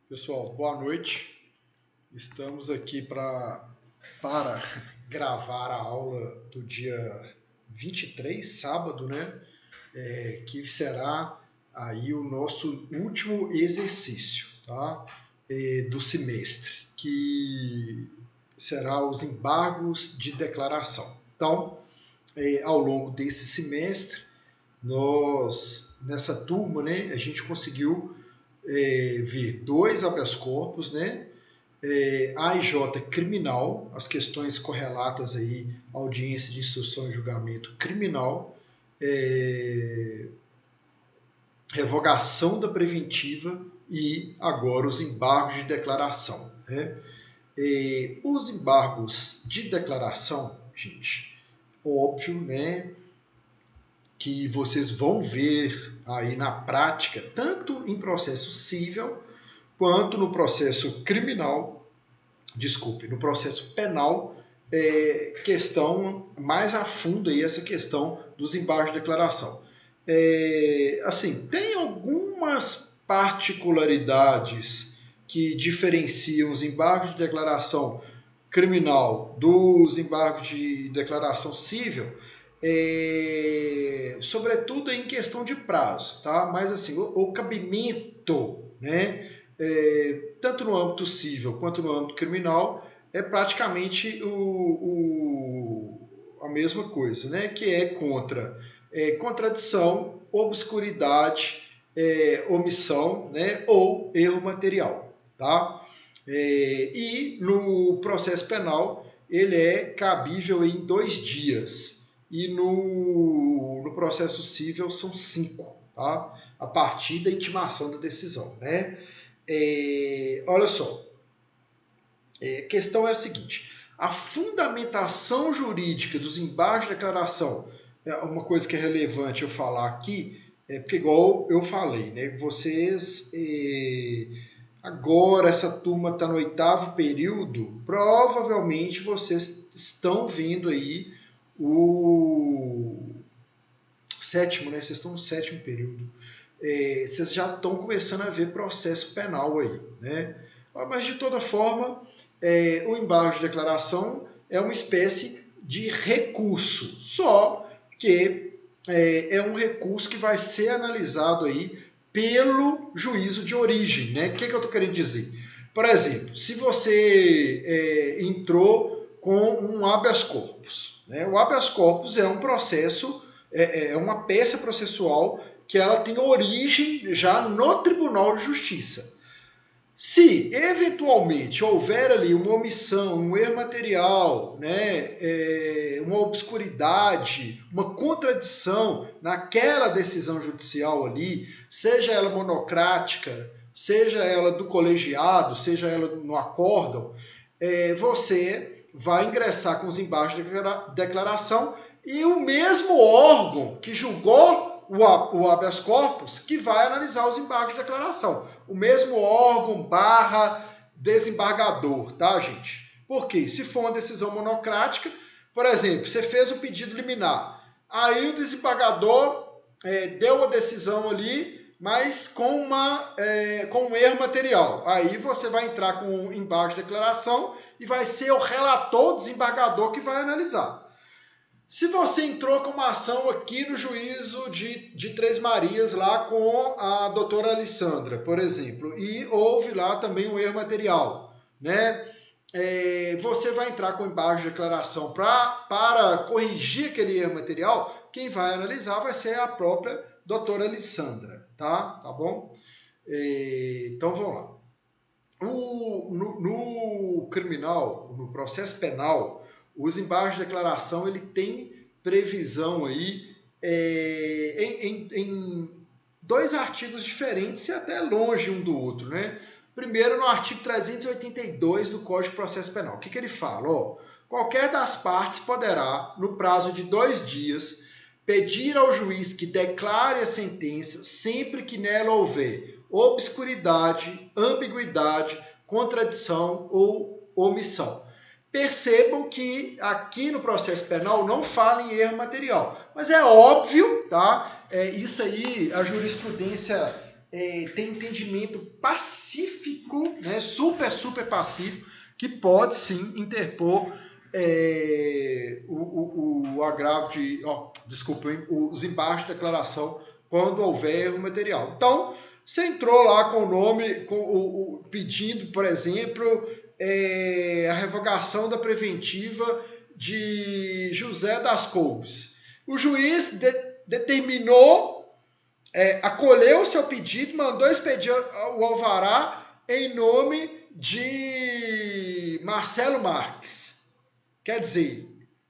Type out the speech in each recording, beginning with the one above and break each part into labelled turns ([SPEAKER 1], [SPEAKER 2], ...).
[SPEAKER 1] Pessoal, boa noite. Estamos aqui para gravar a aula do dia 23, sábado, né? Que será aí o nosso último exercício, tá? Do semestre, que será os embargos de declaração. Então, ao longo desse semestre, nessa turma, né, a gente conseguiu ver 2 habeas corpus, né? AIJ criminal, as questões correlatas aí, audiência de instrução e julgamento criminal, revogação da preventiva e agora os embargos de declaração, né? Os embargos de declaração, gente, óbvio, né, que vocês vão ver aí na prática, tanto em processo civil quanto no processo criminal, no processo penal, questão mais a fundo aí essa questão dos embargos de declaração. Assim, tem algumas particularidades que diferenciam os embargos de declaração criminal dos embargos de declaração civil, sobretudo em questão de prazo, tá? Mas assim, o cabimento, né, tanto no âmbito civil quanto no âmbito criminal, é praticamente a mesma coisa, né? Que é contra contradição, obscuridade, omissão, né? Ou erro material, tá? E no processo penal ele é cabível em 2 dias e no processo civil são 5, tá? A partir da intimação da decisão, né? Olha só, a questão é a seguinte: a fundamentação jurídica dos embargos de declaração, uma coisa que é relevante eu falar aqui, porque igual eu falei, né, vocês agora essa turma está no 8º período, provavelmente vocês estão vendo aí o 7º, né, vocês estão no 7º período. Vocês já estão começando a ver processo penal aí, né? Mas de toda forma, o embargo de declaração é uma espécie de recurso, só que é um recurso que vai ser analisado aí pelo juízo de origem, né? O que eu estou querendo dizer? Por exemplo, se você entrou com um habeas corpus, né? O habeas corpus é um processo, é uma peça processual que ela tem origem já no Tribunal de Justiça. Se eventualmente houver ali uma omissão, um erro material, né, uma obscuridade, uma contradição naquela decisão judicial ali, seja ela monocrática, seja ela do colegiado, seja ela no acórdão, você vai ingressar com os embargos de declaração e o mesmo órgão que julgou o habeas corpus que vai analisar os embargos de declaração. O mesmo órgão / desembargador, tá, gente? Porque se for uma decisão monocrática, por exemplo, você fez um pedido liminar, aí o desembargador deu a decisão ali, mas com um erro material. Aí você vai entrar com um embargo de declaração e vai ser o relator, o desembargador, que vai analisar. Se você entrou com uma ação aqui no juízo de Três Marias, lá com a doutora Alessandra, por exemplo, e houve lá também um erro material, né? Você vai entrar com embargo de declaração para corrigir aquele erro material, quem vai analisar vai ser a própria doutora Alessandra, tá bom? Então vamos lá. No criminal, no processo penal, os embargos de declaração ele tem previsão aí em 2 artigos diferentes e até longe um do outro, né? Primeiro, no artigo 382 do Código de Processo Penal. O que ele fala? Qualquer das partes poderá, no prazo de 2 dias, pedir ao juiz que declare a sentença sempre que nela houver obscuridade, ambiguidade, contradição ou omissão. Percebam que aqui no processo penal não fala em erro material, mas é óbvio, tá? Isso aí a jurisprudência tem entendimento pacífico pacífico, né, super pacífico, que pode sim interpor o agravo de... desculpem, os embargos de declaração quando houver erro material. Então, você entrou lá com o nome, pedindo, por exemplo, a revogação da preventiva de José das Couves. O juiz determinou, acolheu o seu pedido, mandou expedir o alvará em nome de Marcelo Marques. Quer dizer,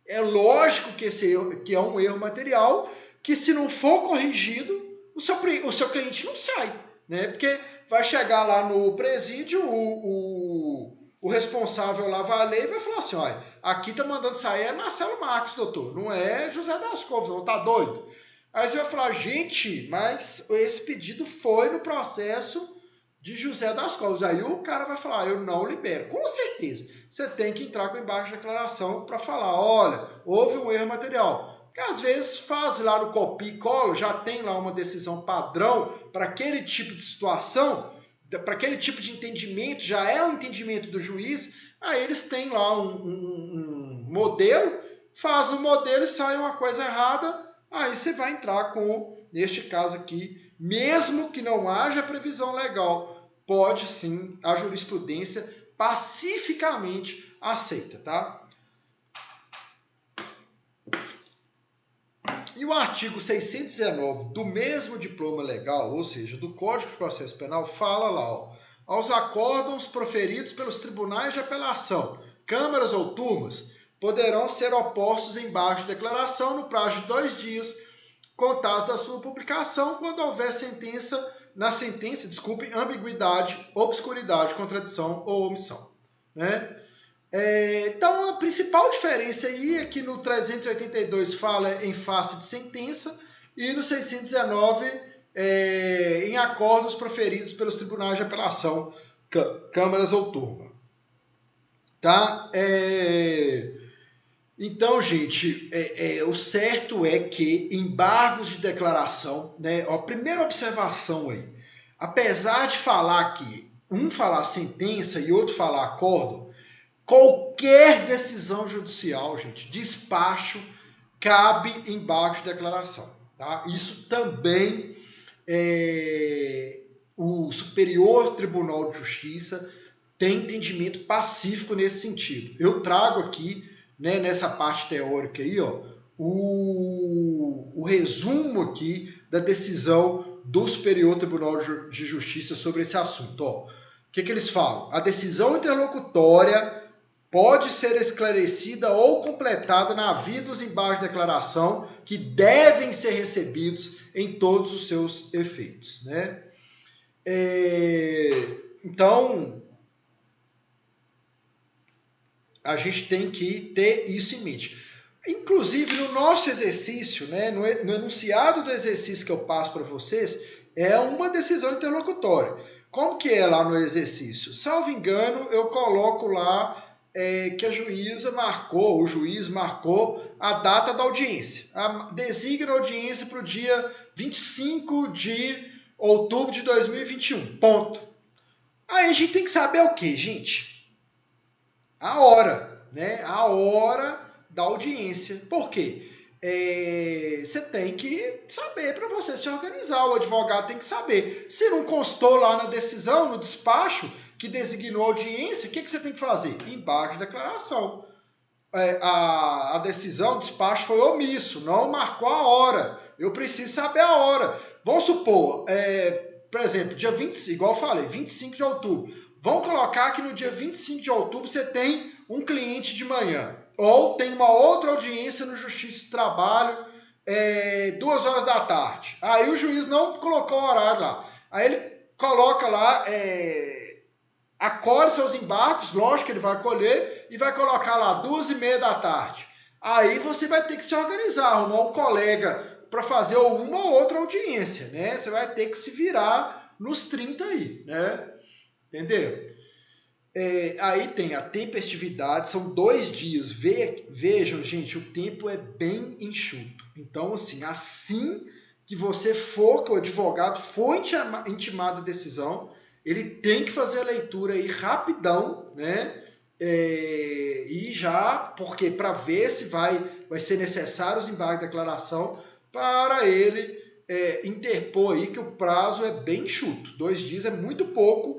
[SPEAKER 1] é lógico que é um erro material, que se não for corrigido, o seu cliente não sai, né? Porque vai chegar lá no presídio, o responsável lá vai ler e vai falar assim, olha, aqui tá mandando sair é Marcelo Marques, doutor, não é José das Couves, não, tá doido? Aí você vai falar, gente, mas esse pedido foi no processo de José das Couves. Aí o cara vai falar, eu não libero. Com certeza, você tem que entrar com embaixo de declaração para falar, olha, houve um erro material. Porque às vezes faz lá no copia e cola, já tem lá uma decisão padrão para aquele tipo de situação, para aquele tipo de entendimento, já é um entendimento do juiz, aí eles têm lá um modelo, faz no modelo e sai uma coisa errada, aí você vai entrar com, neste caso aqui, mesmo que não haja previsão legal, pode sim, a jurisprudência pacificamente aceita, tá? E o artigo 619 do mesmo diploma legal, ou seja, do Código de Processo Penal, fala lá, ó, aos acórdãos proferidos pelos tribunais de apelação, câmaras ou turmas, poderão ser opostos embaixo de declaração no prazo de 2 dias, contados da sua publicação, quando houver ambiguidade, obscuridade, contradição ou omissão, né? Então, a principal diferença aí é que no 382 fala em face de sentença e no 619 em acordos proferidos pelos tribunais de apelação, câmaras ou turma. Tá? Então, gente, o certo é que embargos de declaração, né? A primeira observação aí, apesar de falar que um falar sentença e outro falar acordo, qualquer decisão judicial, gente, despacho, cabe embargo de declaração. Tá? Isso também o Superior Tribunal de Justiça tem entendimento pacífico nesse sentido. Eu trago aqui, né, nessa parte teórica aí, ó, o resumo aqui da decisão do Superior Tribunal de Justiça sobre esse assunto. Ó. O que eles falam? A decisão interlocutória pode ser esclarecida ou completada na via dos embargos de declaração que devem ser recebidos em todos os seus efeitos, né? Então, a gente tem que ter isso em mente. Inclusive, no nosso exercício, né, no enunciado do exercício que eu passo para vocês, é uma decisão interlocutória. Como que é lá no exercício? Salvo engano, eu coloco lá que a juíza marcou, o juiz marcou a data da audiência. Designa a audiência para o dia 25 de outubro de 2021. Ponto. Aí a gente tem que saber o quê, gente? A hora, né? A hora da audiência. Por quê? Você tem que saber para você se organizar. O advogado tem que saber. Se não constou lá na decisão, no despacho, que designou a audiência, o que você tem que fazer? Embargo de declaração. A decisão, o despacho foi omisso, não marcou a hora. Eu preciso saber a hora. Vamos supor, por exemplo, dia 25, igual eu falei, 25 de outubro. Vamos colocar que no dia 25 de outubro você tem um cliente de manhã. Ou tem uma outra audiência no Justiça do Trabalho, 2 horas da tarde. Aí o juiz não colocou o horário lá. Aí ele coloca lá... acolhe seus embargos, lógico que ele vai colher, e vai colocar lá 2h30 da tarde. Aí você vai ter que se organizar, arrumar um colega para fazer uma ou outra audiência, né? Você vai ter que se virar nos 30 aí, né? Entendeu? Aí tem a tempestividade, são 2 dias. Vejam, gente, o tempo é bem enxuto. Então, assim que você for, que o advogado for intimado a decisão, ele tem que fazer a leitura aí rapidão, né? E já, porque para ver se vai ser necessário os embargos de declaração para ele interpor aí, que o prazo é bem enxuto. 2 dias é muito pouco.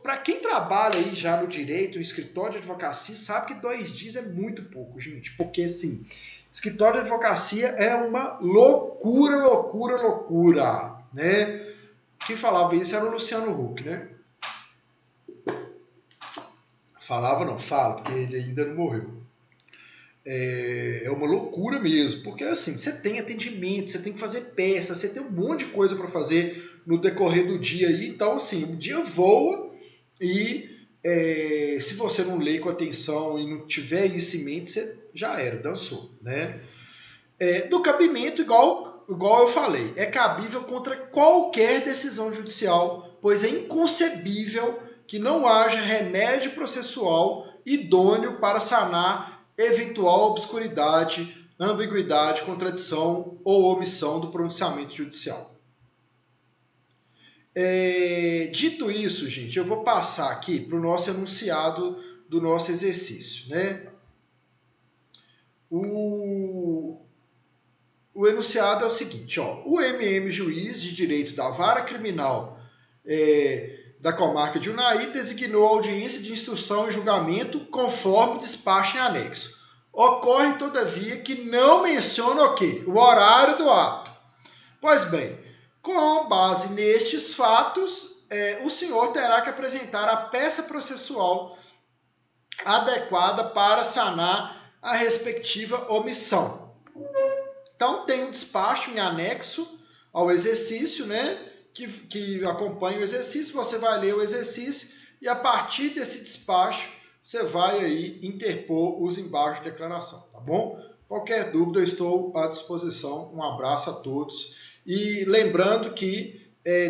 [SPEAKER 1] Para quem trabalha aí já no direito, no escritório de advocacia, sabe que 2 dias é muito pouco, gente. Porque, assim, escritório de advocacia é uma loucura, loucura, loucura, né? Quem falava isso era o Luciano Huck, né? Falava não, fala, porque ele ainda não morreu. É uma loucura mesmo, porque assim, você tem atendimento, você tem que fazer peça, você tem um monte de coisa para fazer no decorrer do dia aí, então assim, o dia voa e se você não lê com atenção e não tiver isso em mente, você já era, dançou, né? Do cabimento, igual eu falei, é cabível contra qualquer decisão judicial, pois é inconcebível que não haja remédio processual idôneo para sanar eventual obscuridade, ambiguidade, contradição ou omissão do pronunciamento judicial. Dito isso, gente, eu vou passar aqui para o nosso enunciado do nosso exercício, né? O enunciado é o seguinte, ó, o MM juiz de direito da vara criminal da comarca de Unai designou a audiência de instrução e julgamento conforme despacho em anexo. Ocorre, todavia, que não menciona o quê? O horário do ato. Pois bem, com base nestes fatos, o senhor terá que apresentar a peça processual adequada para sanar a respectiva omissão. Então, tem um despacho em anexo ao exercício, né? Que acompanha o exercício, você vai ler o exercício e a partir desse despacho você vai aí interpor os embargos de declaração, tá bom? Qualquer dúvida eu estou à disposição. Um abraço a todos e lembrando que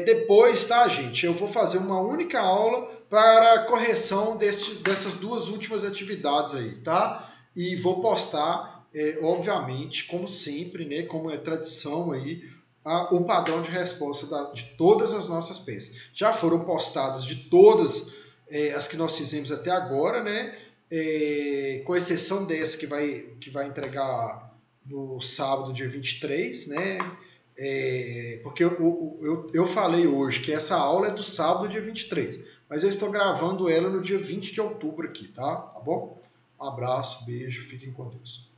[SPEAKER 1] depois, tá, gente? Eu vou fazer uma única aula para a correção dessas 2 últimas atividades aí, tá? E vou postar, obviamente, como sempre, né? Como é tradição aí, o padrão de resposta de todas as nossas peças. Já foram postadas de todas as que nós fizemos até agora, né? Com exceção dessa que vai entregar no sábado, dia 23, né? Porque eu falei hoje que essa aula é do sábado, dia 23, mas eu estou gravando ela no dia 20 de outubro aqui, tá? Tá bom? Um abraço, beijo, fiquem com Deus.